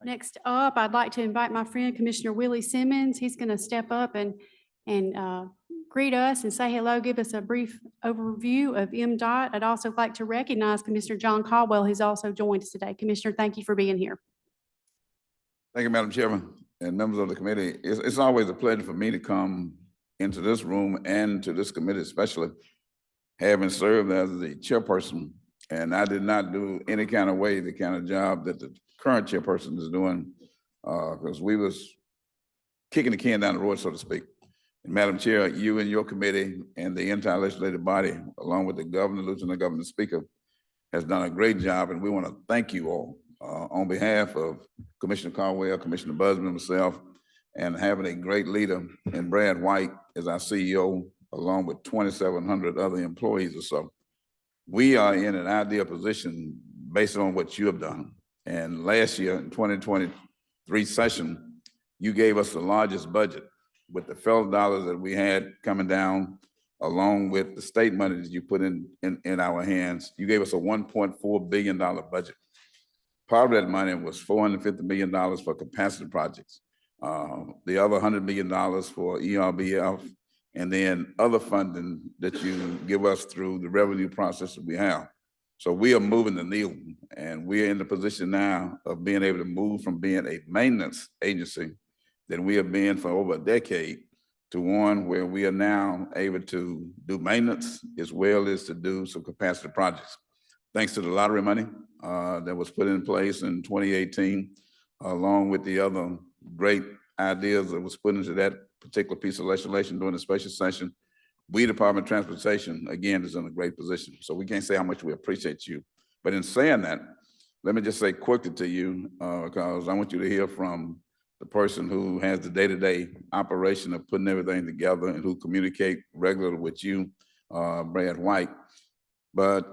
Next up, I'd like to invite my friend Commissioner Willie Simmons. He's going to step up and greet us and say hello, give us a brief overview of MDOT. I'd also like to recognize Commissioner John Caldwell, who's also joined us today. Commissioner, thank you for being here. Thank you, Madam Chairman and members of the committee. It's always a pleasure for me to come into this room and to this committee, especially having served as the chairperson. And I did not do any kind of way the kind of job that the current chairperson is doing, because we was kicking the can down the road, so to speak. And Madam Chair, you and your committee and the entire legislative body, along with the governor, lieutenant governor, speaker, has done a great job, and we want to thank you all on behalf of Commissioner Caldwell, Commissioner Busman, myself, and having a great leader in Brad White as our CEO, along with 2,700 other employees or so. We are in an ideal position based on what you have done. And last year, in 2023 session, you gave us the largest budget with the federal dollars that we had coming down, along with the state money that you put in our hands. You gave us a $1.4 billion budget. Part of that money was $450 million for capacity projects. The other $100 million for ERBF, and then other funding that you give us through the revenue process that we have. So we are moving the needle, and we are in the position now of being able to move from being a maintenance agency that we have been for over a decade to one where we are now able to do maintenance as well as to do some capacity projects. Thanks to the lottery money that was put in place in 2018, along with the other great ideas that was put into that particular piece of legislation during the special session, we, Department of Transportation, again, is in a great position. So we can't say how much we appreciate you. But in saying that, let me just say quickly to you, because I want you to hear from the person who has the day-to-day operation of putting everything together and who communicate regularly with you, Brad White. But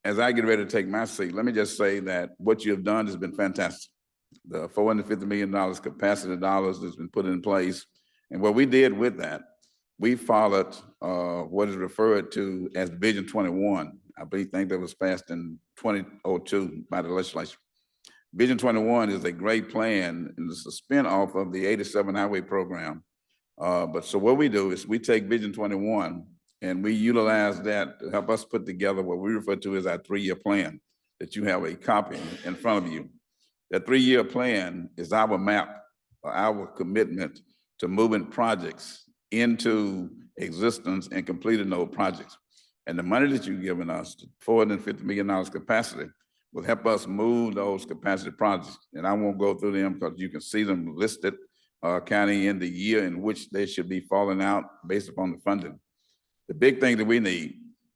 as I get ready to take my seat, let me just say that what you have done has been fantastic. The $450 million capacity dollars that's been put in place. And what we did with that, we followed what is referred to as Vision 21. I think that was passed in 2002 by the legislature. Vision 21 is a great plan, and it's a spin-off of the 87 highway program. But so what we do is we take Vision 21 and we utilize that to help us put together what we refer to as our 3-year plan that you have a copy in front of you. That 3-year plan is our map, our commitment to moving projects into existence and completing those projects. And the money that you've given us, $450 million capacity, will help us move those capacity projects. And I won't go through them because you can see them listed, counting in the year in which they should be falling out based upon the funding. The big thing that we need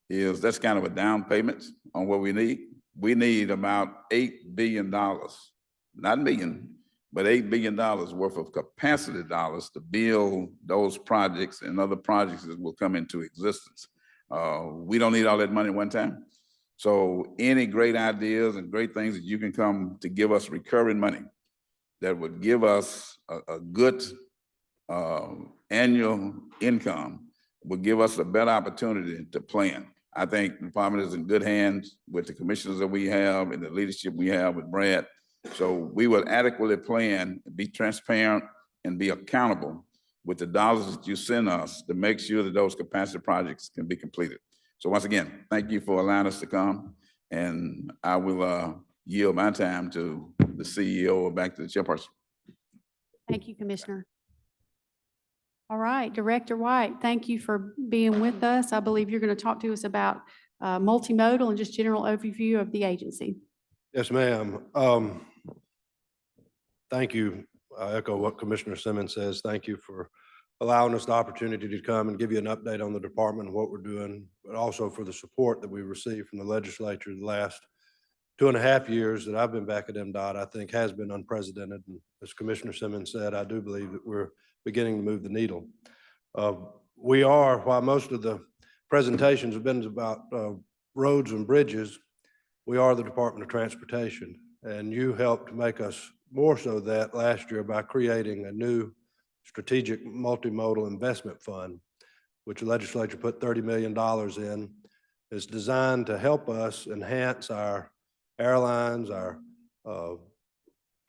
is that's kind of a down payment on what we need. We need about $8 billion, not million, but $8 billion worth of capacity dollars to build those projects and other projects that will come into existence. We don't need all that money at one time. So any great ideas and great things that you can come to give us recurring money that would give us a good annual income would give us a better opportunity to plan. I think the department is in good hands with the commissioners that we have and the leadership we have with Brad. So we will adequately plan, be transparent, and be accountable with the dollars that you send us to make sure that those capacity projects can be completed. So once again, thank you for allowing us to come, and I will yield my time to the CEO or back to the chairperson. Thank you, Commissioner. All right, Director White, thank you for being with us. I believe you're going to talk to us about multimodal and just general overview of the agency. Yes, ma'am. Thank you. I echo what Commissioner Simmons says. Thank you for allowing us the opportunity to come and give you an update on the department and what we're doing, but also for the support that we received from the legislature the last 2.5 years that I've been back at MDOT, I think has been unprecedented. And as Commissioner Simmons said, I do believe that we're beginning to move the needle. We are, while most of the presentations have been about roads and bridges, we are the Department of Transportation, and you helped make us more so that last year by creating a new strategic multimodal investment fund, which the legislature put $30 million in. Is designed to help us enhance our airlines, our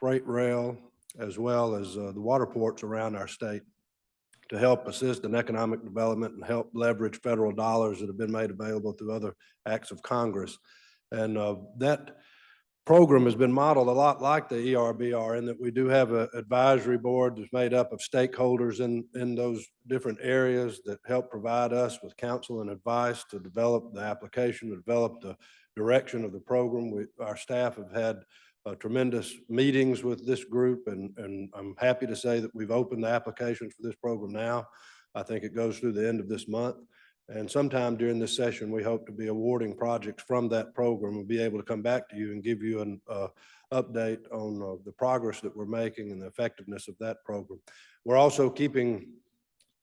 freight rail, as well as the water ports around our state to help assist in economic development and help leverage federal dollars that have been made available through other acts of Congress. And that program has been modeled a lot like the ERBR in that we do have an advisory board that's made up of stakeholders in those different areas that help provide us with counsel and advice to develop the application, to develop the direction of the program. Our staff have had tremendous meetings with this group, and I'm happy to say that we've opened the applications for this program now. I think it goes through the end of this month. And sometime during this session, we hope to be awarding projects from that program and be able to come back to you and give you an update on the progress that we're making and the effectiveness of that program. We're also keeping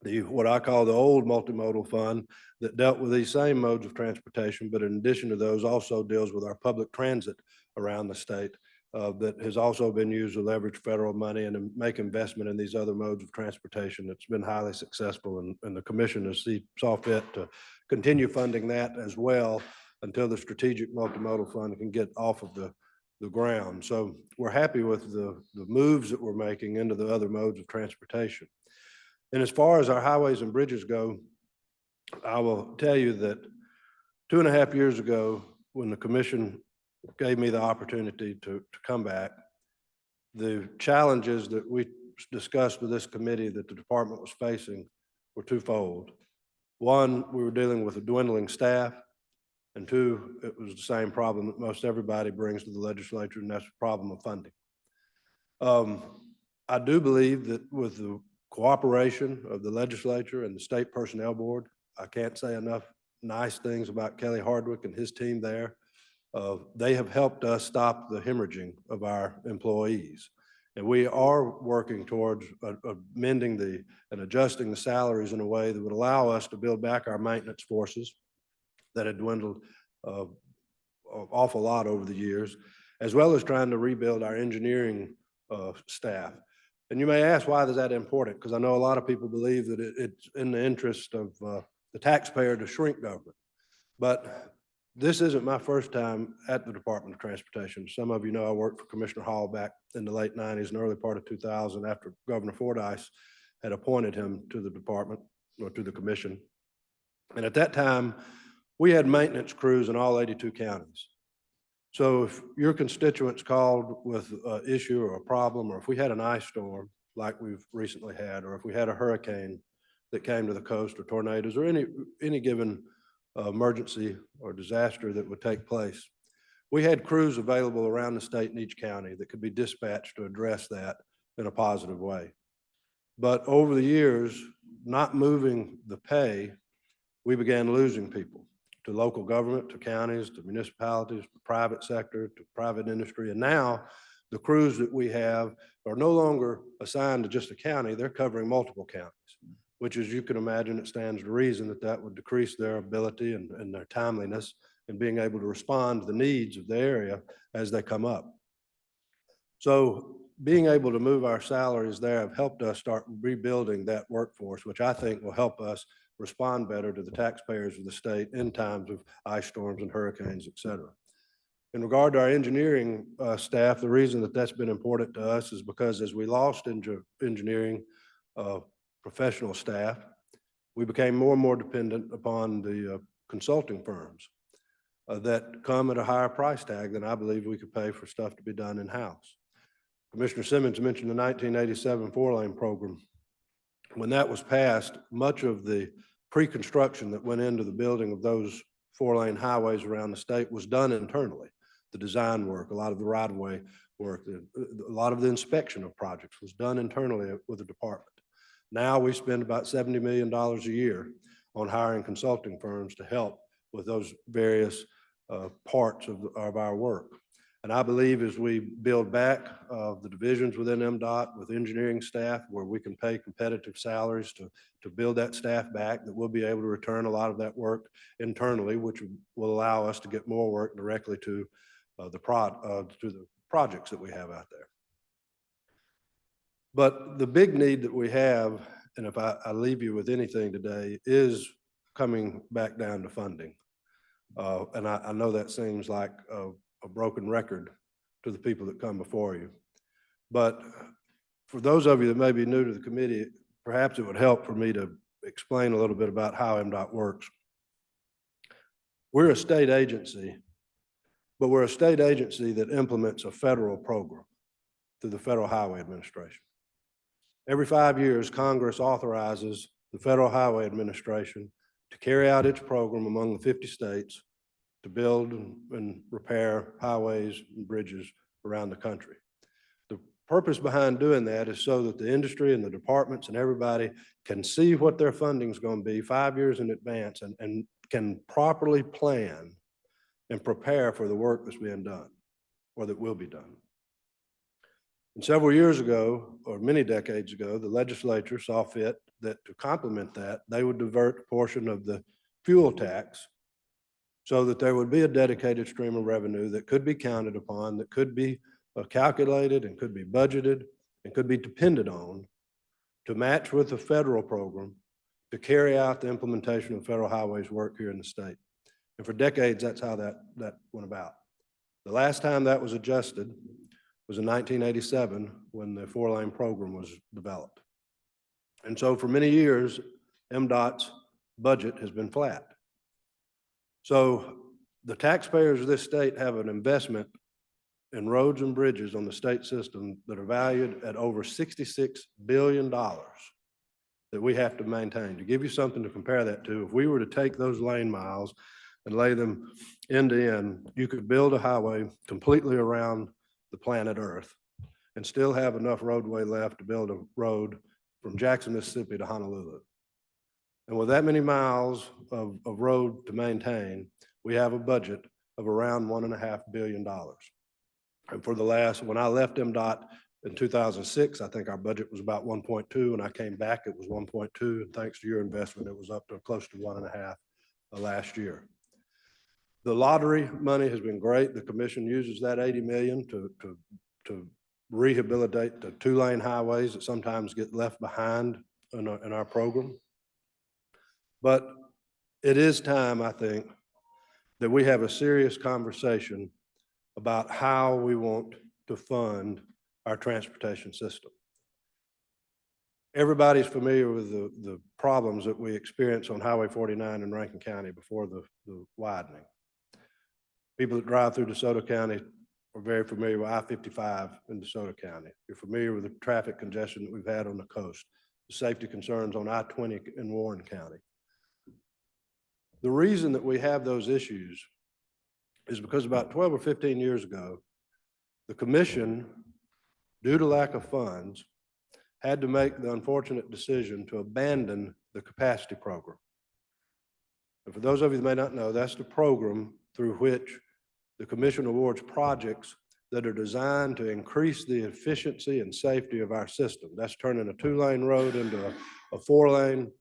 what I call the old multimodal fund that dealt with these same modes of transportation, but in addition to those also deals with our public transit around the state that has also been used to leverage federal money and to make investment in these other modes of transportation. That's been highly successful, and the commission has saw fit to continue funding that as well until the strategic multimodal fund can get off of the ground. So we're happy with the moves that we're making into the other modes of transportation. And as far as our highways and bridges go, I will tell you that 2.5 years ago, when the commission gave me the opportunity to come back, the challenges that we discussed with this committee that the department was facing were twofold. One, we were dealing with a dwindling staff, and two, it was the same problem that most everybody brings to the legislature, and that's the problem of funding. I do believe that with the cooperation of the legislature and the state personnel board, I can't say enough nice things about Kelly Hardwick and his team there. They have helped us stop the hemorrhaging of our employees. And we are working towards amending and adjusting the salaries in a way that would allow us to build back our maintenance forces that had dwindled an awful lot over the years, as well as trying to rebuild our engineering staff. And you may ask, why is that important? Because I know a lot of people believe that it's in the interest of the taxpayer to shrink government. But this isn't my first time at the Department of Transportation. Some of you know I worked for Commissioner Hall back in the late 90s and early part of 2000 after Governor Fordyce had appointed him to the department or to the commission. And at that time, we had maintenance crews in all 82 counties. So if your constituents called with an issue or a problem, or if we had an ice storm like we've recently had, or if we had a hurricane that came to the coast, or tornadoes, or any given emergency or disaster that would take place, we had crews available around the state in each county that could be dispatched to address that in a positive way. But over the years, not moving the pay, we began losing people to local government, to counties, to municipalities, to private sector, to private industry. And now the crews that we have are no longer assigned to just a county, they're covering multiple counties, which, as you can imagine, it stands to reason that that would decrease their ability and their timeliness in being able to respond to the needs of the area as they come up. So being able to move our salaries there have helped us start rebuilding that workforce, which I think will help us respond better to the taxpayers of the state in times of ice storms and hurricanes, et cetera. In regard to our engineering staff, the reason that that's been important to us is because as we lost engineering professional staff, we became more and more dependent upon the consulting firms that come at a higher price tag than I believe we could pay for stuff to be done in-house. Commissioner Simmons mentioned the 1987 4-lane program. When that was passed, much of the pre-construction that went into the building of those 4-lane highways around the state was done internally. The design work, a lot of the right-of-way work, a lot of the inspection of projects was done internally with the department. Now we spend about $70 million a year on hiring consulting firms to help with those various parts of our work. And I believe as we build back the divisions within MDOT with engineering staff where we can pay competitive salaries to build that staff back, that we'll be able to return a lot of that work internally, which will allow us to get more work directly to the projects that we have out there. But the big need that we have, and if I leave you with anything today, is coming back down to funding. And I know that seems like a broken record to the people that come before you. But for those of you that may be new to the committee, perhaps it would help for me to explain a little bit about how MDOT works. We're a state agency, but we're a state agency that implements a federal program through the Federal Highway Administration. Every 5 years, Congress authorizes the Federal Highway Administration to carry out its program among the 50 states to build and repair highways and bridges around the country. The purpose behind doing that is so that the industry and the departments and everybody can see what their funding is going to be 5 years in advance and can properly plan and prepare for the work that's being done or that will be done. And several years ago, or many decades ago, the legislature saw fit that to complement that, they would divert a portion of the fuel tax so that there would be a dedicated stream of revenue that could be counted upon, that could be calculated and could be budgeted and could be depended on to match with the federal program to carry out the implementation of federal highways work here in the state. And for decades, that's how that went about. The last time that was adjusted was in 1987 when the 4-lane program was developed. And so for many years, MDOT's budget has been flat. So the taxpayers of this state have an investment in roads and bridges on the state system that are valued at over $66 billion that we have to maintain. To give you something to compare that to, if we were to take those lane miles and lay them end to end, you could build a highway completely around the planet Earth and still have enough roadway left to build a road from Jackson, Mississippi to Honolulu. And with that many miles of road to maintain, we have a budget of around $1.5 billion. And for the last, when I left MDOT in 2006, I think our budget was about 1.2. When I came back, it was 1.2. And thanks to your investment, it was up to close to 1.5 last year. The lottery money has been great. The commission uses that 80 million to rehabilitate the 2-lane highways that sometimes get left behind in our program. But it is time, I think, that we have a serious conversation about how we want to fund our transportation system. Everybody's familiar with the problems that we experienced on Highway 49 in Rankin County before the widening. People that drive through DeSoto County are very familiar with I-55 in DeSoto County. You're familiar with the traffic congestion that we've had on the coast, the safety concerns on I-20 in Warren County. The reason that we have those issues is because about 12 or 15 years ago, the commission, due to lack of funds, had to make the unfortunate decision to abandon the capacity program. And for those of you that may not know, that's the program through which the commission awards projects that are designed to increase the efficiency and safety of our system. That's turning a 2-lane road into a 4-lane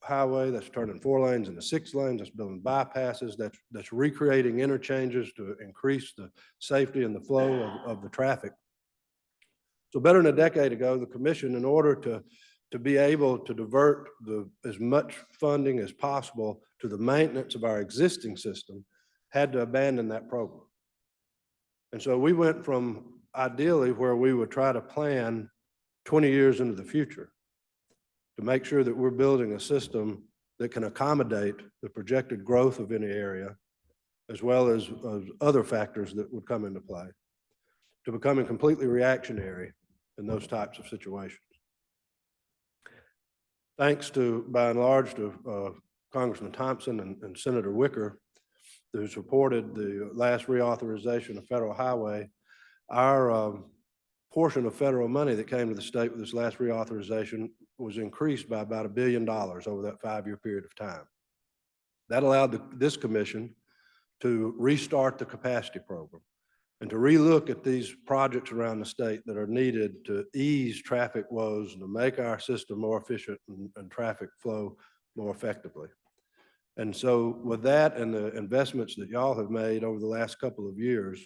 highway. That's turning 4 lanes into 6 lanes. That's building bypasses. That's recreating interchanges to increase the safety and the flow of the traffic. So better than a decade ago, the commission, in order to be able to divert as much funding as possible to the maintenance of our existing system, had to abandon that program. And so we went from ideally where we would try to plan 20 years into the future to make sure that we're building a system that can accommodate the projected growth of any area, as well as other factors that would come into play, to becoming completely reactionary in those types of situations. Thanks to, by and large, to Congressman Thompson and Senator Wicker, who supported the last reauthorization of federal highway, our portion of federal money that came to the state with this last reauthorization was increased by about $1 billion over that 5-year period of time. That allowed this commission to restart the capacity program and to relook at these projects around the state that are needed to ease traffic woes and to make our system more efficient and traffic flow more effectively. And so with that and the investments that y'all have made over the last couple of years,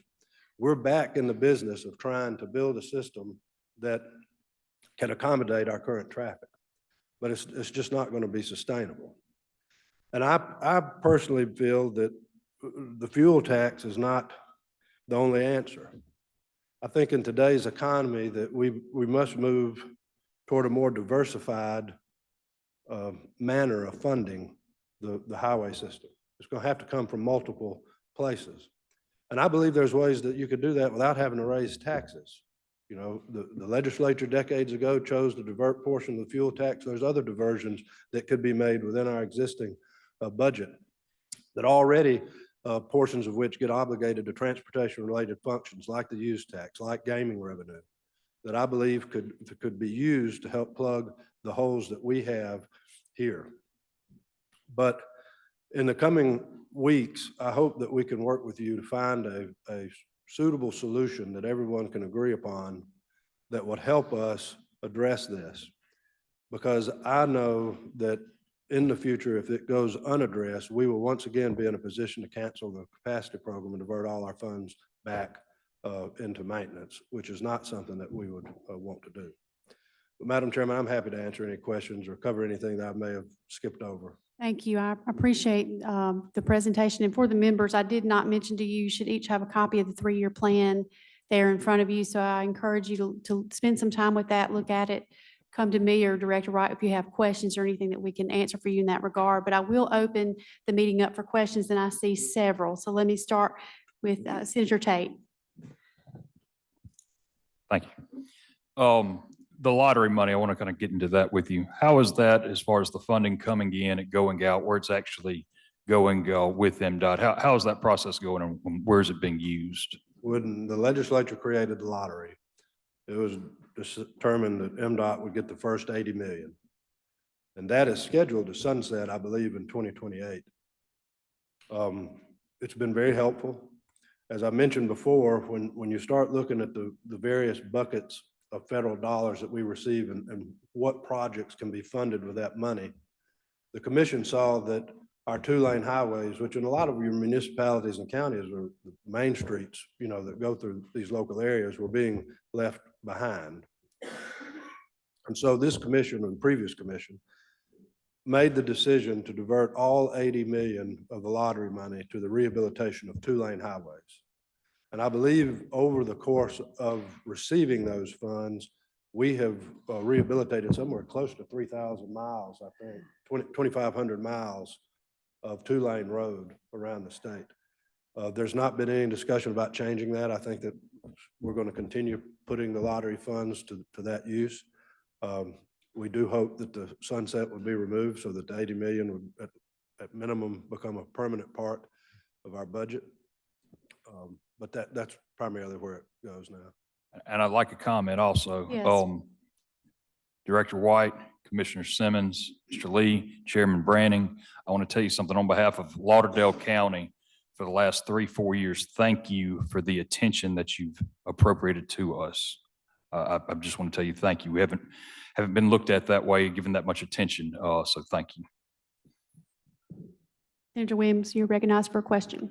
we're back in the business of trying to build a system that can accommodate our current traffic, but it's just not going to be sustainable. And I personally feel that the fuel tax is not the only answer. I think in today's economy that we must move toward a more diversified manner of funding the highway system. It's going to have to come from multiple places. And I believe there's ways that you could do that without having to raise taxes. You know, the legislature decades ago chose to divert portion of the fuel tax. There's other diversions that could be made within our existing budget that already portions of which get obligated to transportation-related functions like the use tax, like gaming revenue, that I believe could be used to help plug the holes that we have here. But in the coming weeks, I hope that we can work with you to find a suitable solution that everyone can agree upon that would help us address this. Because I know that in the future, if it goes unaddressed, we will once again be in a position to cancel the capacity program and divert all our funds back into maintenance, which is not something that we would want to do. But Madam Chairman, I'm happy to answer any questions or cover anything that I may have skipped over. Thank you. I appreciate the presentation. And for the members, I did not mention to you, you should each have a copy of the 3-year plan there in front of you. So I encourage you to spend some time with that, look at it, come to me or Director Wright if you have questions or anything that we can answer for you in that regard. But I will open the meeting up for questions, and I see several. So let me start with Senator Tate. Thank you. The lottery money, I want to kind of get into that with you. How is that as far as the funding coming in and going out, where it's actually going with MDOT? How is that process going and where is it being used? When the legislature created the lottery, it was determined that MDOT would get the first 80 million. And that is scheduled to sunset, I believe, in 2028. It's been very helpful. As I mentioned before, when you start looking at the various buckets of federal dollars that we receive and what projects can be funded with that money, the commission saw that our 2-lane highways, which in a lot of your municipalities and counties are the main streets, you know, that go through these local areas, were being left behind. And so this commission and the previous commission made the decision to divert all 80 million of the lottery money to the rehabilitation of 2-lane highways. And I believe over the course of receiving those funds, we have rehabilitated somewhere close to 3,000 miles, I think, 2,500 miles of 2-lane road around the state. There's not been any discussion about changing that. I think that we're going to continue putting the lottery funds to that use. We do hope that the sunset would be removed so that the 80 million would at minimum become a permanent part of our budget. But that's primarily where it goes now. And I'd like a comment also. Yes. Director White, Commissioner Simmons, Mr. Lee, Chairman Branning, I want to tell you something on behalf of Lauderdale County. For the last 3-4 years, thank you for the attention that you've appropriated to us. I just want to tell you thank you. We haven't been looked at that way, given that much attention. So thank you. Senator Williams, you're recognized for a question.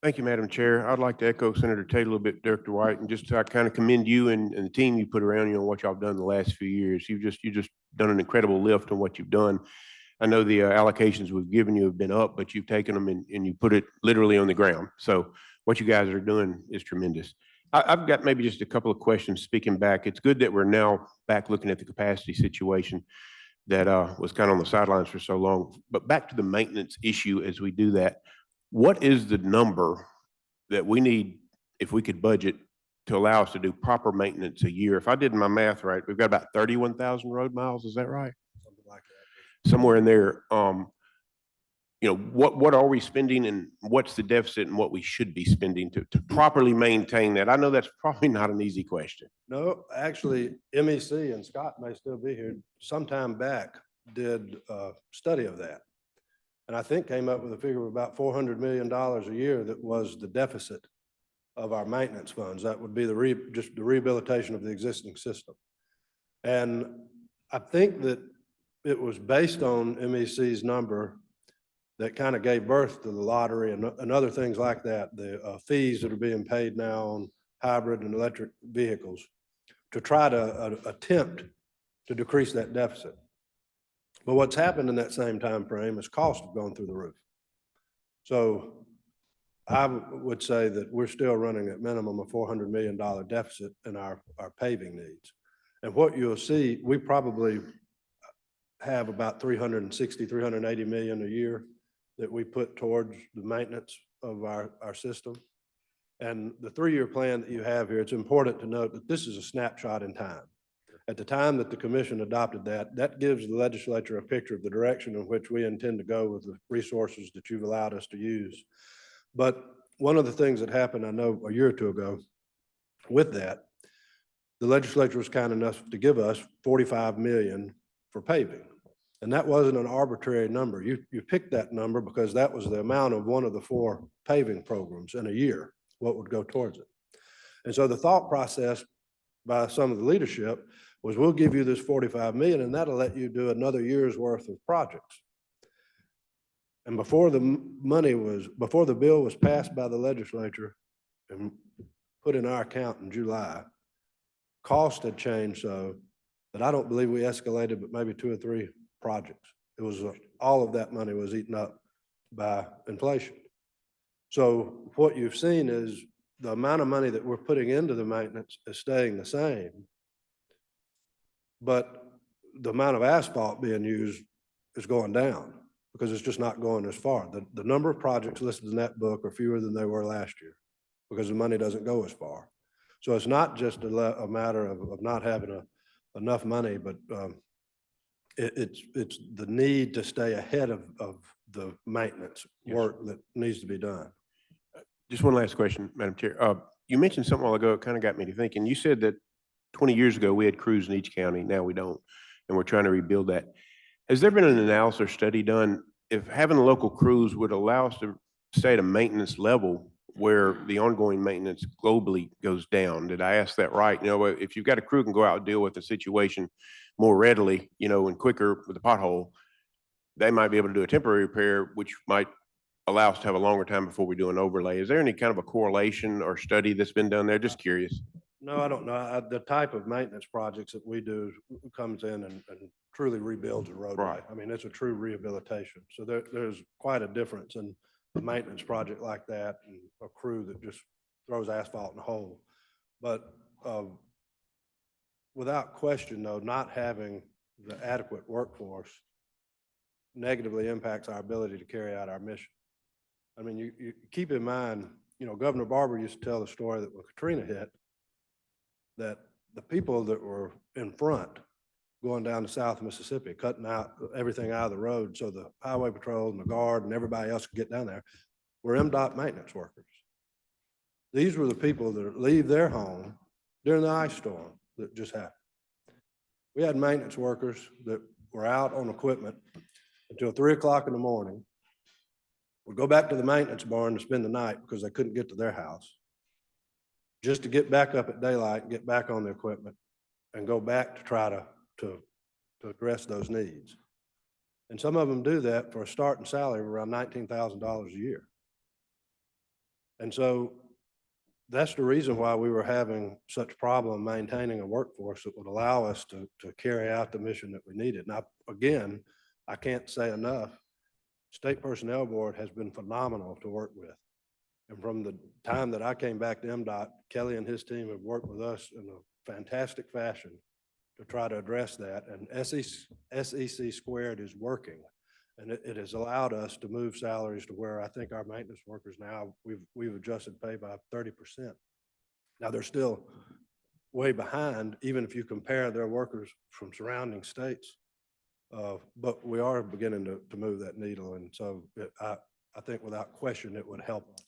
Thank you, Madam Chair. I'd like to echo Senator Tate a little bit, Director White, and just to kind of commend you and the team you put around you on what y'all have done the last few years. You've just done an incredible lift on what you've done. I know the allocations we've given you have been up, but you've taken them and you put it literally on the ground. So what you guys are doing is tremendous. I've got maybe just a couple of questions speaking back. It's good that we're now back looking at the capacity situation that was kind of on the sidelines for so long. But back to the maintenance issue as we do that, what is the number that we need if we could budget to allow us to do proper maintenance a year? If I did my math right, we've got about 31,000 road miles. Is that right? Something like that. Somewhere in there. You know, what are we spending and what's the deficit and what we should be spending to properly maintain that? I know that's probably not an easy question. No, actually, MEC, and Scott may still be here, sometime back did a study of that. And I think came up with a figure of about $400 million a year that was the deficit of our maintenance funds. That would be just the rehabilitation of the existing system. And I think that it was based on MEC's number that kind of gave birth to the lottery and other things like that, the fees that are being paid now on hybrid and electric vehicles to try to attempt to decrease that deficit. But what's happened in that same time frame is costs have gone through the roof. So I would say that we're still running at minimum a $400 million deficit in our paving needs. And what you'll see, we probably have about 380 million a year that we put towards the maintenance of our system. And the 3-year plan that you have here, it's important to note that this is a snapshot in time. At the time that the commission adopted that, that gives the legislature a picture of the direction in which we intend to go with the resources that you've allowed us to use. But one of the things that happened, I know a year or two ago with that, the legislature was kind enough to give us 45 million for paving. And that wasn't an arbitrary number. You picked that number because that was the amount of one of the 4 paving programs in a year, what would go towards it. And so the thought process by some of the leadership was, we'll give you this 45 million and that'll let you do another year's worth of projects. And before the bill was passed by the legislature and put in our account in July, cost had changed so that I don't believe we escalated, but maybe 2 or 3 projects. It was, all of that money was eaten up by inflation. So what you've seen is the amount of money that we're putting into the maintenance is staying the same, but the amount of asphalt being used is going down because it's just not going as far. The number of projects listed in that book are fewer than they were last year because the money doesn't go as far. So it's not just a matter of not having enough money, but it's the need to stay ahead of the maintenance work that needs to be done. Just one last question, Madam Chair. You mentioned something a while ago, it kind of got me to thinking. You said that 20 years ago, we had crews in each county. Now we don't, and we're trying to rebuild that. Has there been an analysis or study done if having local crews would allow us to stay at a maintenance level where the ongoing maintenance globally goes down? Did I ask that right? You know, if you've got a crew who can go out and deal with the situation more readily, you know, and quicker with the pothole, they might be able to do a temporary repair, which might allow us to have a longer time before we do an overlay. Is there any kind of a correlation or study that's been done there? Just curious. No, I don't know. The type of maintenance projects that we do comes in and truly rebuilds a roadway. Right. I mean, it's a true rehabilitation. So there's quite a difference in a maintenance project like that and a crew that just throws asphalt in a hole. But without question, though, not having the adequate workforce negatively impacts our ability to carry out our mission. I mean, you keep in mind, you know, Governor Barber used to tell the story that when Katrina hit, that the people that were in front going down to South Mississippi, cutting out everything out of the road so the highway patrol and the guard and everybody else could get down there, were MDOT maintenance workers. These were the people that leave their home during the ice storm that just happened. We had maintenance workers that were out on equipment until 3 o'clock in the morning, would go back to the maintenance barn to spend the night because they couldn't get to their house, just to get back up at daylight and get back on the equipment and go back to try to address those needs. And some of them do that for a starting salary of around $19,000 a year. And so that's the reason why we were having such problem maintaining a workforce that would allow us to carry out the mission that we needed. Now, again, I can't say enough. State Personnel Board has been phenomenal to work with. And from the time that I came back to MDOT, Kelly and his team have worked with us in a fantastic fashion to try to address that. And SEC squared is working. And it has allowed us to move salaries to where I think our maintenance workers now, we've adjusted pay by 30%. Now they're still way behind, even if you compare their workers from surrounding states. But we are beginning to move that needle. And so I think without question, it would help us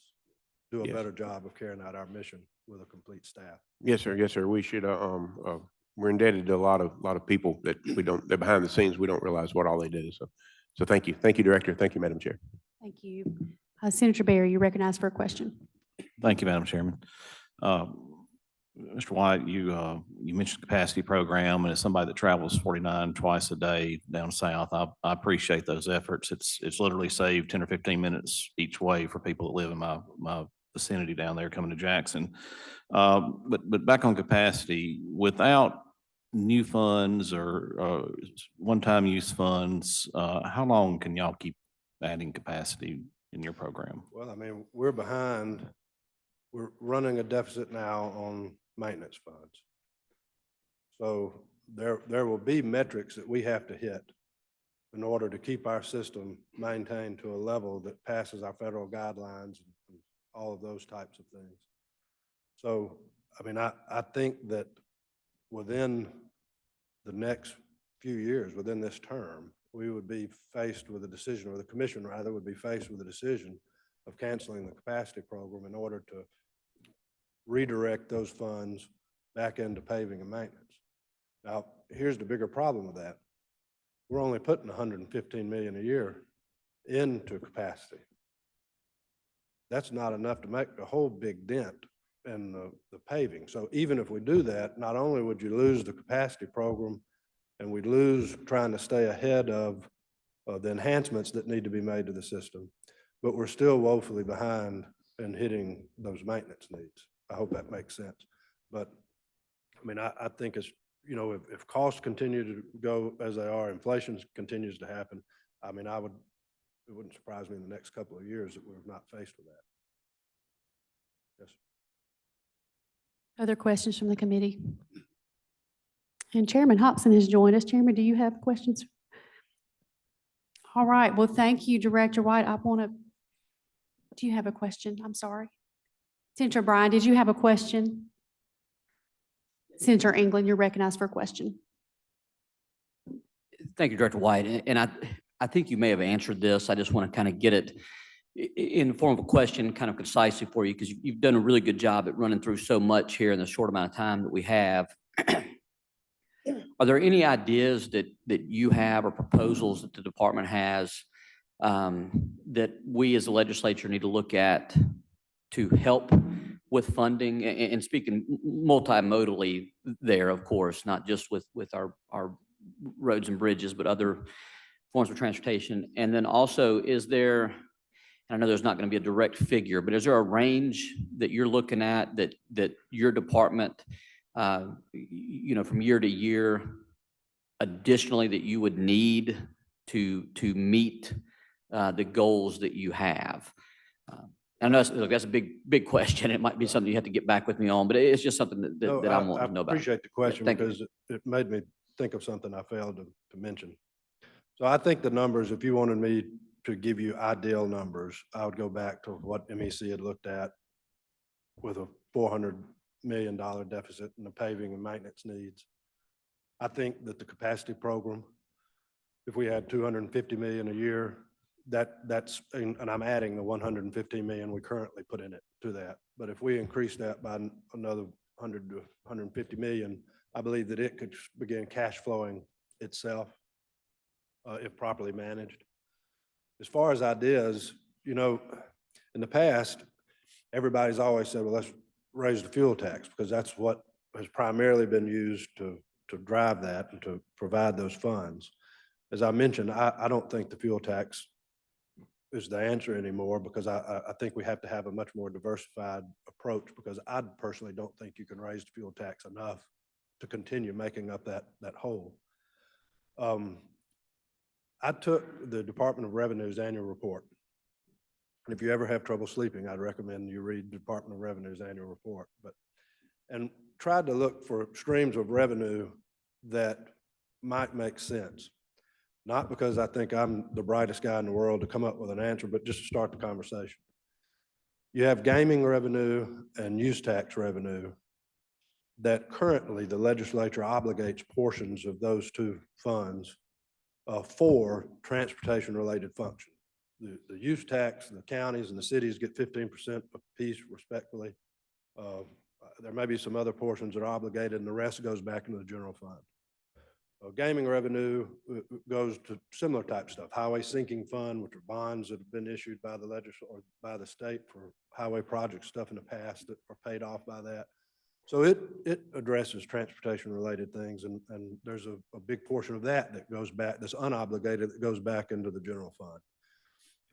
do a better job of carrying out our mission with a complete staff. Yes, sir. Yes, sir. We should, we're indebted to a lot of people that they're behind the scenes. We don't realize what all they do. So thank you. Thank you, Director. Thank you, Madam Chair. Thank you. Senator Barry, you recognized for a question. Thank you, Madam Chairman. Mr. White, you mentioned the capacity program, and as somebody that travels 49 twice a day down south, I appreciate those efforts. It's literally saved 10 or 15 minutes each way for people that live in my vicinity down there coming to Jackson. But back on capacity, without new funds or one-time use funds, how long can y'all keep adding capacity? in your program? Well, I mean, we're behind. We're running a deficit now on maintenance funds. So there will be metrics that we have to hit in order to keep our system maintained to a level that passes our federal guidelines and all of those types of things. So, I mean, I think that within the next few years, within this term, we would be faced with a decision, or the commission rather would be faced with a decision of canceling the capacity program in order to redirect those funds back into paving and maintenance. Now, here's the bigger problem with that. We're only putting 115 million a year into capacity. That's not enough to make a whole big dent in the paving. So even if we do that, not only would you lose the capacity program and we'd lose trying to stay ahead of the enhancements that need to be made to the system, but we're still woefully behind in hitting those maintenance needs. I hope that makes sense. But I mean, I think it's, you know, if costs continue to go as they are, inflation continues to happen, I mean, it wouldn't surprise me in the next couple of years that we're not faced with that. Yes. Other questions from the committee? And Chairman Hobson has joined us. Chairman, do you have questions? All right. Well, thank you, Director White. Do you have a question? I'm sorry. Senator Bryan, did you have a question? Senator England, you're recognized for a question. Thank you, Director White. And I think you may have answered this. I just want to kind of get it in the form of a question, kind of concisely for you, because you've done a really good job at running through so much here in the short amount of time that we have. Are there any ideas that you have or proposals that the department has that we as a legislature need to look at to help with funding, and speaking multimodally there, of course, not just with our roads and bridges, but other forms of transportation? And then also, is there, and I know there's not going to be a direct figure, but is there a range that you're looking at that your department, you know, from year to year, additionally, that you would need to meet the goals that you have? I know that's a big question. It might be something you have to get back with me on, but it's just something that I want to know about. I appreciate the question because it made me think of something I failed to mention. So I think the numbers, if you wanted me to give you ideal numbers, I would go back to what MEC had looked at with a $400 million deficit in the paving and maintenance needs. I think that the capacity program, if we had 250 million a year, that's, and I'm adding the 115 million we currently put in it to that. But if we increase that by another 100 to 150 million, I believe that it could begin cash flowing itself if properly managed. As far as ideas, you know, in the past, everybody's always said, well, let's raise the fuel tax, because that's what has primarily been used to drive that and to provide those funds. As I mentioned, I don't think the fuel tax is the answer anymore, because I think we have to have a much more diversified approach, because I personally don't think you can raise the fuel tax enough to continue making up that hole. I took the Department of Revenue's annual report. And if you ever have trouble sleeping, I'd recommend you read the Department of Revenue's annual report. And tried to look for streams of revenue that might make sense. Not because I think I'm the brightest guy in the world to come up with an answer, but just to start the conversation. You have gaming revenue and use tax revenue that currently the legislature obligates portions of those two funds for transportation-related functions. The use tax, the counties and the cities get 15% apiece respectively. There may be some other portions that are obligated, and the rest goes back into the general fund. Gaming revenue goes to similar type stuff. Highway sinking fund, which are bonds that have been issued by the legislature or by the state for highway project stuff in the past that are paid off by that. So it addresses transportation-related things, and there's a big portion of that goes back, that's unobligated, that goes back into the general fund.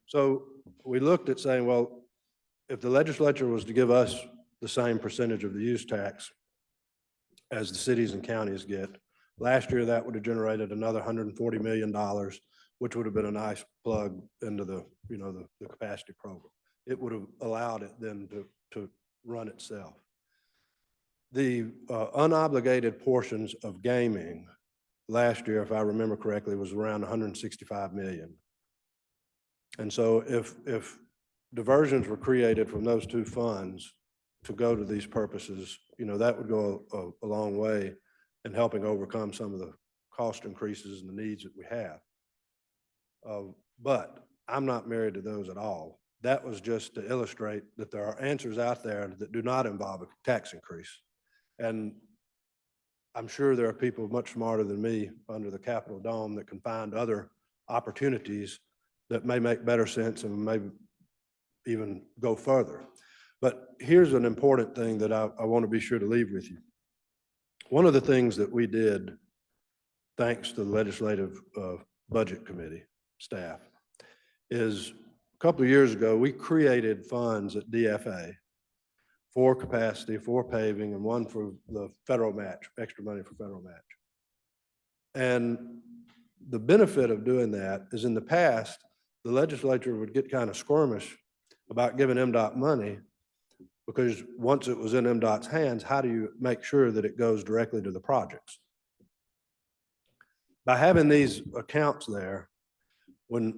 So we looked at saying, well, if the legislature was to give us the same percentage of the use tax as the cities and counties get, last year that would have generated another $140 million which would have been a nice plug into the, you know, the capacity program. It would have allowed it then to run itself. The unobligated portions of gaming last year, if I remember correctly, was around 165 million. And so if diversions were created from those two funds to go to these purposes, you know, that would go a long way in helping overcome some of the cost increases and the needs that we have. But I'm not married to those at all. That was just to illustrate that there are answers out there that do not involve a tax increase. And I'm sure there are people much smarter than me under the Capitol Dome that can find other opportunities that may make better sense and may even go further. But here's an important thing that I want to be sure to leave with you. One of the things that we did, thanks to the Legislative Budget Committee staff, is a couple of years ago, we created funds at DFA for capacity, for paving, and one for the federal match, extra money for federal match. And the benefit of doing that is in the past, the legislature would get kind of squirmish about giving MDOT money because once it was in MDOT's hands, how do you make sure that it goes directly to the projects? By having these accounts there, when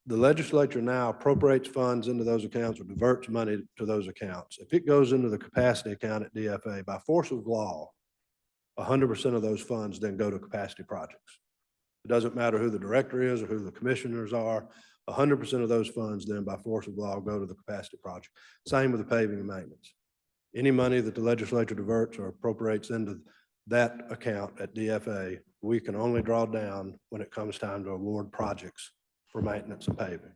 the legislature now appropriates funds into those accounts or diverts money to those accounts, if it goes into the capacity account at DFA, by force of law, 100% of those funds then go to capacity projects. It doesn't matter who the director is or who the commissioners are, 100% of those funds then by force of law go to the capacity project. Same with the paving and maintenance. Any money that the legislature diverts or appropriates into that account at DFA, we can only draw down when it comes time to award projects for maintenance and paving.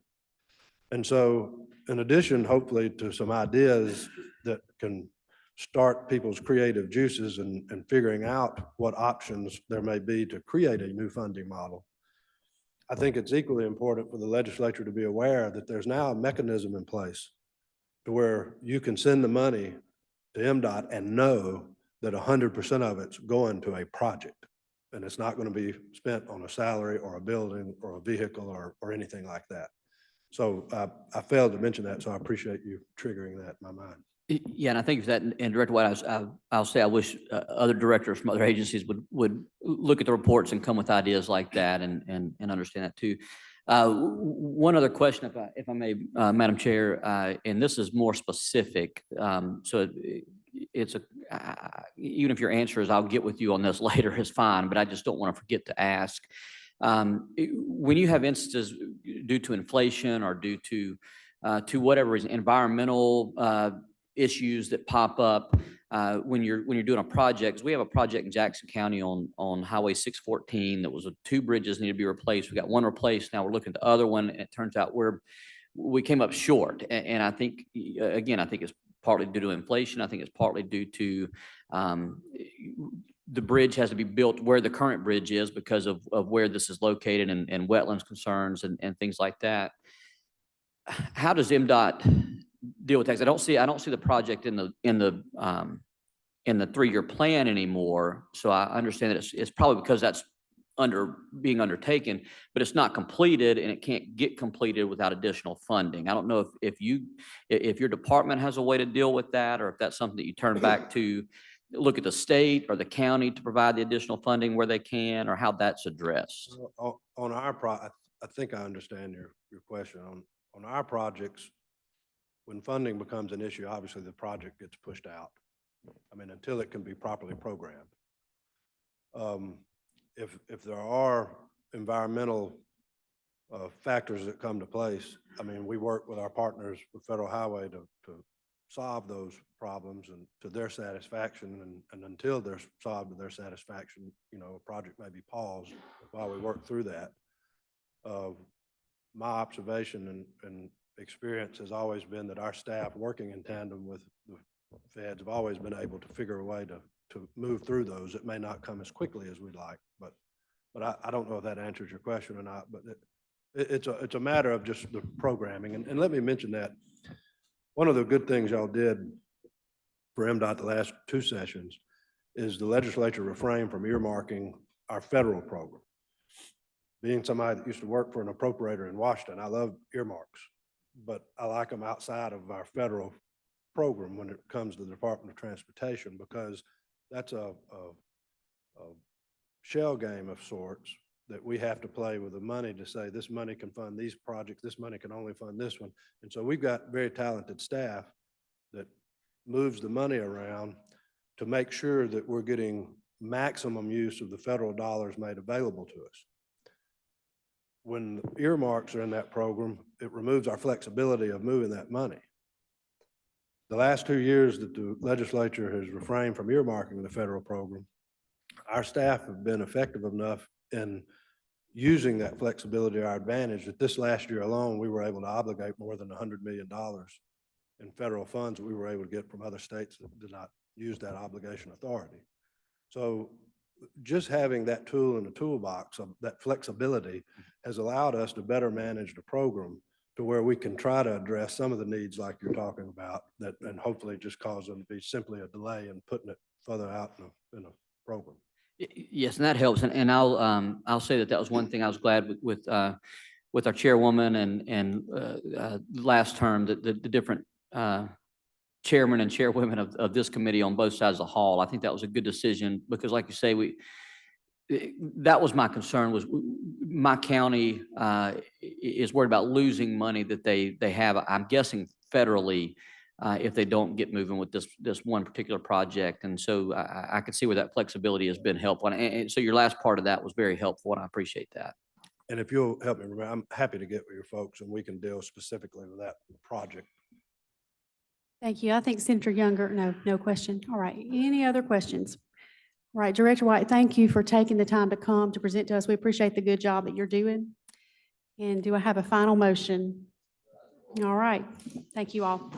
And so in addition, hopefully, to some ideas that can start people's creative juices and figuring out what options there may be to create a new funding model, I think it's equally important for the legislature to be aware that there's now a mechanism in place to where you can send the money to MDOT and know that 100% of it's going to a project. And it's not going to be spent on a salary or a building or a vehicle or anything like that. So I failed to mention that, so I appreciate you triggering that in my mind. Yeah, and I think that, and Director White, I'll say I wish other directors from other agencies would look at the reports and come with ideas like that and understand that too. One other question, if I may, Madam Chair, and this is more specific. So it's even if your answer is I'll get with you on this later is fine, but I just don't want to forget to ask. When you have instances due to inflation or due to whatever reason, environmental issues that pop up when you're doing a project. We have a project in Jackson County on Highway 614 that was two bridges need to be replaced. We got one replaced. Now we're looking at the other one. And it turns out we came up short. And I think, again, I think it's partly due to inflation. I think it's partly due to the bridge has to be built where the current bridge is because of where this is located and wetlands concerns and things like that. How does MDOT deal with tax? I don't see the project in the 3-year plan anymore. So I understand that it's probably because that's being undertaken, but it's not completed and it can't get completed without additional funding. I don't know if your department has a way to deal with that, or if that's something that you turn back to look at the state or the county to provide the additional funding where they can, or how that's addressed. On our I think I understand your question. On our projects, when funding becomes an issue, obviously the project gets pushed out. I mean, until it can be properly programmed. If there are environmental factors that come to place, I mean, we work with our partners with Federal Highway to solve those problems and to their satisfaction. And until they're solved to their satisfaction, you know, a project may be paused while we work through that. My observation and experience has always been that our staff working in tandem with the feds have always been able to figure a way to move through those. It may not come as quickly as we'd like, but I don't know if that answers your question or not, but it's a matter of just the programming. And let me mention that one of the good things y'all did for MDOT the last 2 sessions is the legislature refrained from earmarking our federal program. Being somebody that used to work for an appropriator in Washington, I love earmarks, but I like them outside of our federal program when it comes to the Department of Transportation, because that's a shell game of sorts that we have to play with the money to say this money can fund these projects, this money can only fund this one. And so we've got very talented staff that moves the money around to make sure that we're getting maximum use of the federal dollars made available to us. When the earmarks are in that program, it removes our flexibility of moving that money. The last 2 years that the legislature has refrained from earmarking the federal program, our staff have been effective enough in using that flexibility to our advantage that this last year alone, we were able to obligate more than $100 million in federal funds that we were able to get from other states that did not use that obligation authority. So just having that tool in the toolbox of that flexibility has allowed us to better manage the program to where we can try to address some of the needs like you're talking about, that, and hopefully just cause them to be simply a delay in putting it further out in a program. Yes, and that helps. And I'll say that was one thing I was glad with our chairwoman and last term, that the different chairmen and chairwomen of this committee on both sides of the hall. I think that was a good decision because, like you say, that was my concern. Was my county is worried about losing money that they have. I'm guessing federally. If they don't get moving with this one particular project. And so I could see where that flexibility has been helpful. And so your last part of that was very helpful, and I appreciate that. And if you'll help me remember, I'm happy to get with your folks and we can deal specifically with that project. Thank you. I think Senator Younger, no question. All right. Any other questions? All right, Director White, thank you for taking the time to come to present to us. We appreciate the good job that you're doing. And do I have a final motion? All right. Thank you all.